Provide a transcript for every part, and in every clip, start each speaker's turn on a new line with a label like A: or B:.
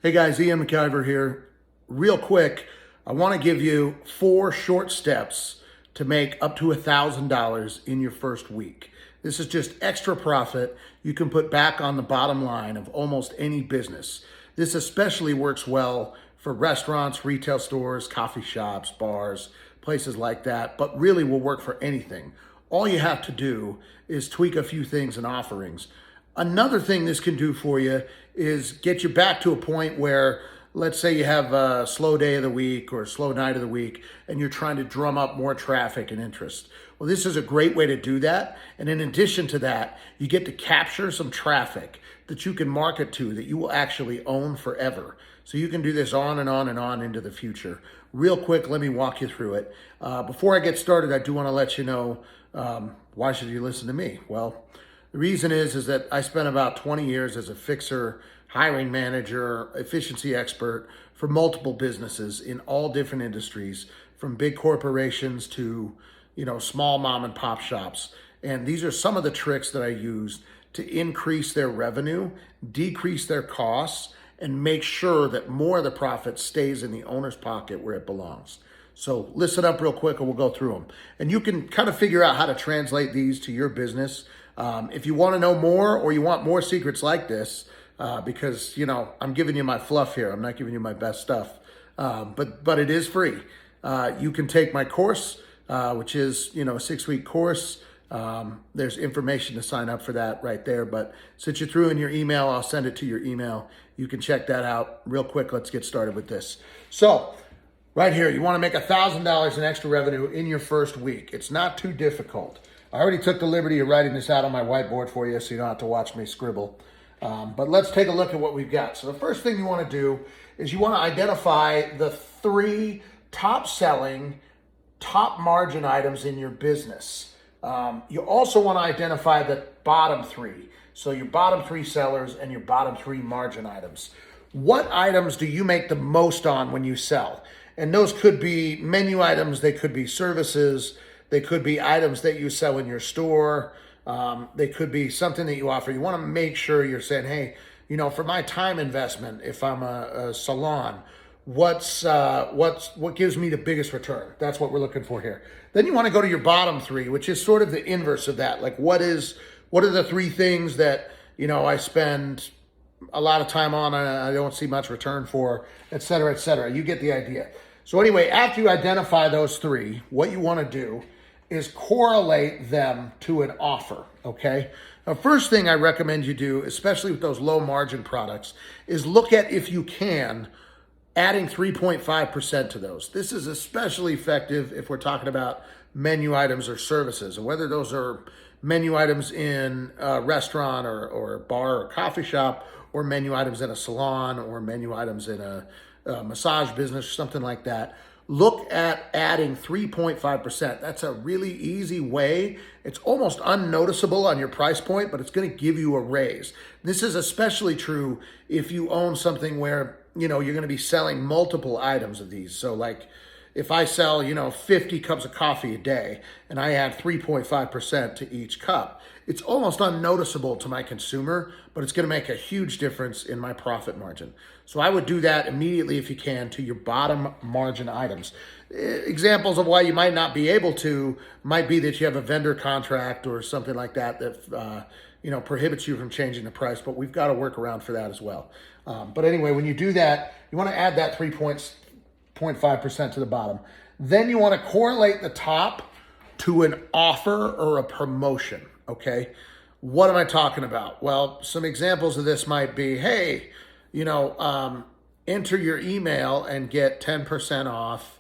A: Hey guys, Ian McIver here. Real quick, I want to give you 4 short steps to make up to $1,000 in your first week. This is just extra profit you can put back on the bottom line of almost any business. This especially works well for restaurants, retail stores, coffee shops, bars, places like that, but really will work for anything. All you have to do is tweak a few things and offerings. Another thing this can do for you is get you back to a point where, let's say you have a slow day of the week or a slow night of the week, and you're trying to drum up more traffic and interest. Well, this is a great way to do that. And in addition to that, you get to capture some traffic that you can market to that you will actually own forever. So you can do this on and on and on into the future. Real quick, let me walk you through it. Before I get started, I do want to let you know, why should you listen to me? Well, the reason is that I spent about 20 years as a fixer, hiring manager, efficiency expert for multiple businesses in all different industries, from big corporations to, small mom and pop shops. And these are some of the tricks that I used to increase their revenue, decrease their costs, and make sure that more of the profit stays in the owner's pocket where it belongs. So listen up real quick and we'll go through them. And you can kind of figure out how to translate these to your business. If you want to know more or you want more secrets like this, because, I'm giving you my fluff here. I'm not giving you my best stuff, but it is free. You can take my course, which is, a 6-week course. There's information to sign up for that right there. But since you threw in your email, I'll send it to your email. You can check that out real quick. Let's get started with this. So right here, you want to make $1,000 in extra revenue in your first week. It's not too difficult. I already took the liberty of writing this out on my whiteboard for you so you don't have to watch me scribble. But let's take a look at what we've got. So the first thing you want to do is you want to identify the 3 top selling, top margin items in your business. You also want to identify the bottom 3. So your bottom 3 sellers and your bottom 3 margin items. What items do you make the most on when you sell? And those could be menu items, they could be services, they could be items that you sell in your store. They could be something that you offer. You want to make sure you're saying, hey, for my time investment, if I'm a salon, what gives me the biggest return? That's what we're looking for here. Then you want to go to your bottom 3, which is sort of the inverse of that. Like what are the 3 things that, I spend a lot of time on and I don't see much return for, et cetera, et cetera. You get the idea. So anyway, after you identify those 3, what you want to do is correlate them to an offer, okay? The first thing I recommend you do, especially with those low margin products, is look at, if you can, adding 3.5% to those. This is especially effective if we're talking about menu items or services, and whether those are menu items in a restaurant or a bar or coffee shop, or menu items in a salon, or menu items in a massage business or something like that. Look at adding 3.5%. That's a really easy way. It's almost unnoticeable on your price point, but it's going to give you a raise. This is especially true if you own something where, you're going to be selling multiple items of these. So like if I sell, 50 cups of coffee a day and I add 3.5% to each cup, it's almost unnoticeable to my consumer, but it's going to make a huge difference in my profit margin. So I would do that immediately if you can to your bottom margin items. Examples of why you might not be able to might be that you have a vendor contract or something like that prohibits you from changing the price, but we've got to work around for that as well. But anyway, when you do that, you want to add that 3.5% to the bottom. Then you want to correlate the top to an offer or a promotion, okay? What am I talking about? Well, some examples of this might be, hey, enter your email and get 10% off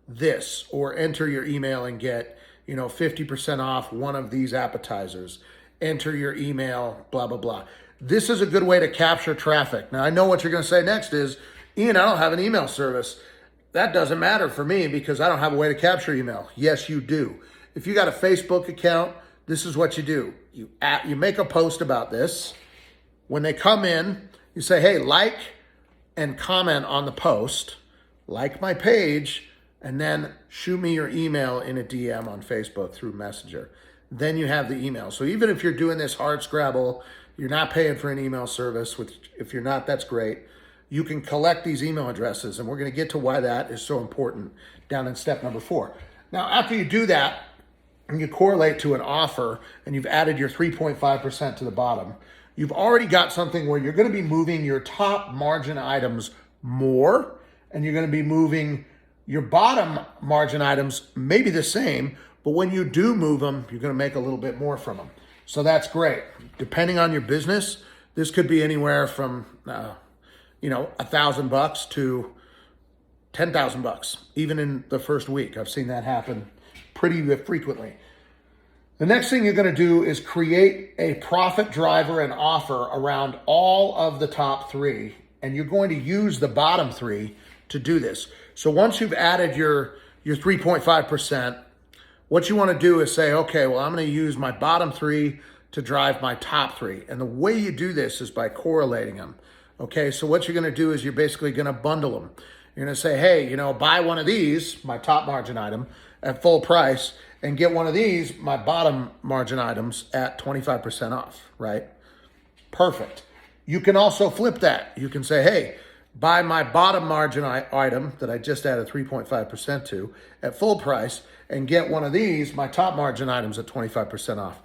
A: this, or enter your email and get, 50% off one of these appetizers. Enter your email, blah, blah, blah. This is a good way to capture traffic. Now, I know what you're going to say next is, Ian, I don't have an email service. That doesn't matter for me because I don't have a way to capture email. Yes, you do. If you got a Facebook account, this is what you do. You make a post about this. When they come in, you say, hey, like and comment on the post, like my page, and then shoot me your email in a DM on Facebook through Messenger. Then you have the email. So even if you're doing this hard scrabble, you're not paying for an email service, which if you're not, that's great. you can collect these email addresses, and we're going to get to why that is so important down in step number 4. Now, after you do that, and you correlate to an offer, and you've added your 3.5% to the bottom, you've already got something where you're going to be moving your top margin items more, and you're going to be moving your bottom margin items maybe the same, but when you do move them, you're going to make a little bit more from them. So that's great. Depending on your business, this could be anywhere from $1,000 to $10,000, even in the first week. I've seen that happen pretty frequently. The next thing you're going to do is create a profit driver and offer around all of the top 3, and you're going to use the bottom 3 to do this. So once you've added your 3.5%, what you want to do is say, okay, well, I'm going to use my bottom 3 to drive my top 3. And the way you do this is by correlating them. Okay, so what you're going to do is you're basically going to bundle them. You're going to say, hey, buy one of these, my top margin item, at full price, and get one of these, my bottom margin items, at 25% off, right? Perfect. You can also flip that. You can say, hey, buy my bottom margin item that I just added 3.5% to at full price, and get one of these, my top margin items, at 25% off.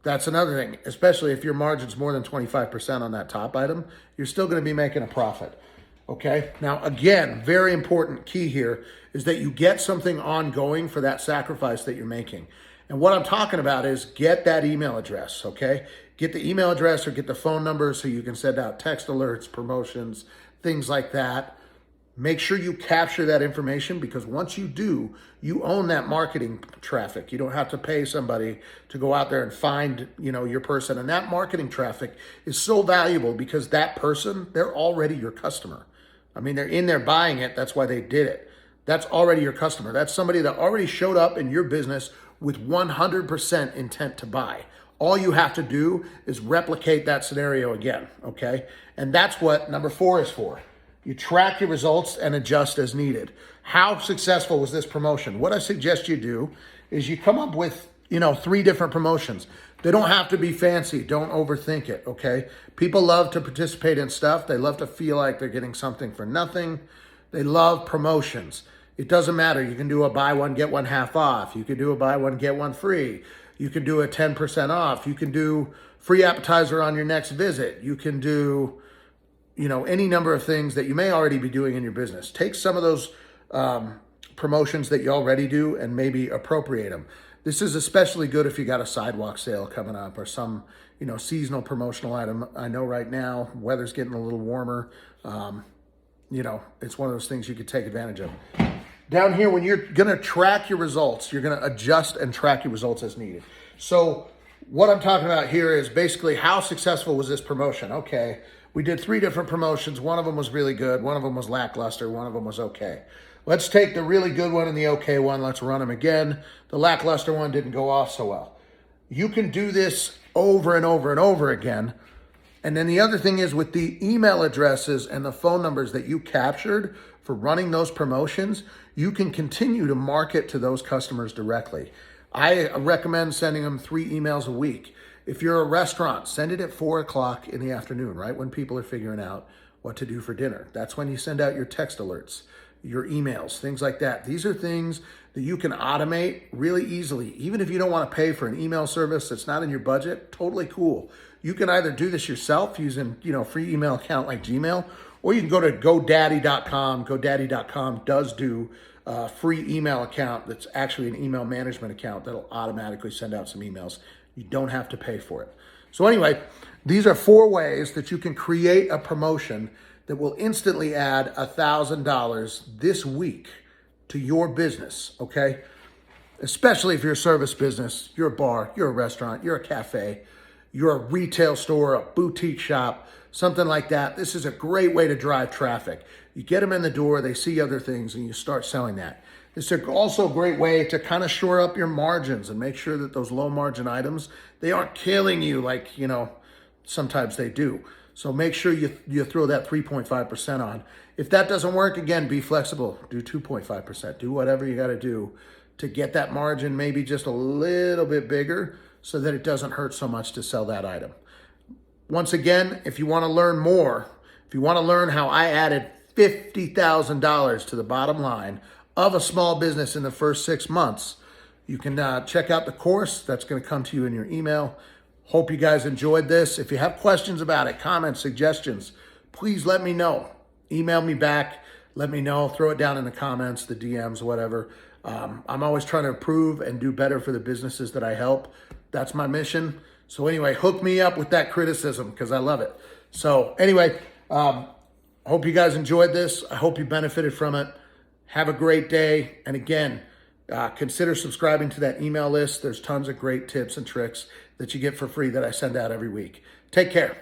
A: That's another thing, especially if your margin's more than 25% on that top item, you're still going to be making a profit. Okay. Now, again, very important key here is that you get something ongoing for that sacrifice that you're making. And what I'm talking about is get that email address. Okay. Get the email address or get the phone number so you can send out text alerts, promotions, things like that. Make sure you capture that information, because once you do, you own that marketing traffic. You don't have to pay somebody to go out there and find, your person. And that marketing traffic is so valuable because that person, they're already your customer. I mean, they're in there buying it. That's why they did it. That's already your customer. That's somebody that already showed up in your business with 100% intent to buy. All you have to do is replicate that scenario again, okay? And that's what number 4 is for. You track your results and adjust as needed. How successful was this promotion? What I suggest you do is you come up with, 3 different promotions. They don't have to be fancy. Don't overthink it, okay? People love to participate in stuff. They love to feel like they're getting something for nothing. They love promotions. It doesn't matter. You can do a buy one, get one half off. You can do a buy one, get one free. You can do a 10% off. You can do free appetizer on your next visit. You can do any number of things that you may already be doing in your business. Take some of those promotions that you already do and maybe appropriate them. This is especially good if you got a sidewalk sale coming up or some, seasonal promotional item. I know right now, weather's getting a little warmer. It's one of those things you could take advantage of. Down here, when you're going to track your results, you're going to adjust and track your results as needed. So what I'm talking about here is basically how successful was this promotion? Okay. We did 3 different promotions. One of them was really good. One of them was lackluster. One of them was okay. Let's take the really good one and the okay one. Let's run them again. The lackluster one didn't go off so well. You can do this over and over and over again. And then the other thing is with the email addresses and the phone numbers that you captured for running those promotions, you can continue to market to those customers directly. I recommend sending them 3 emails a week. If you're a restaurant, send it at 4 o'clock in the afternoon, right? When people are figuring out what to do for dinner. That's when you send out your text alerts, your emails, things like that. These are things that you can automate really easily. Even if you don't want to pay for an email service that's not in your budget, totally cool. You can either do this yourself using, free email account like Gmail, or you can go to GoDaddy.com. GoDaddy.com does do a free email account that's actually an email management account that'll automatically send out some emails. You don't have to pay for it. So anyway, these are 4 ways that you can create a promotion that will instantly add $1,000 this week to your business, okay? Especially if you're a service business, you're a bar, you're a restaurant, you're a cafe, you're a retail store, a boutique shop, something like that. This is a great way to drive traffic. You get them in the door, they see other things, and you start selling that. It's also a great way to kind of shore up your margins and make sure that those low margin items, they aren't killing you like, sometimes they do. So make sure you throw that 3.5% on. If that doesn't work, again, be flexible. Do 2.5%. Do whatever you got to do to get that margin maybe just a little bit bigger so that it doesn't hurt so much to sell that item. Once again, if you want to learn more, if If you want to learn how I added $50,000 to the bottom line of a small business in the first 6 months, you can check out the course. That's going to come to you in your email. Hope you guys enjoyed this. If you have questions about it, comments, suggestions, please let me know. Email me back. Let me know. Throw it down in the comments, the DMs, whatever. I'm always trying to improve and do better for the businesses that I help. That's my mission. So anyway, hook me up with that criticism because I love it. So anyway, I hope you guys enjoyed this. I hope you benefited from it. Have a great day. And again, consider subscribing to that email list. There's tons of great tips and tricks that you get for free that I send out every week. Take care.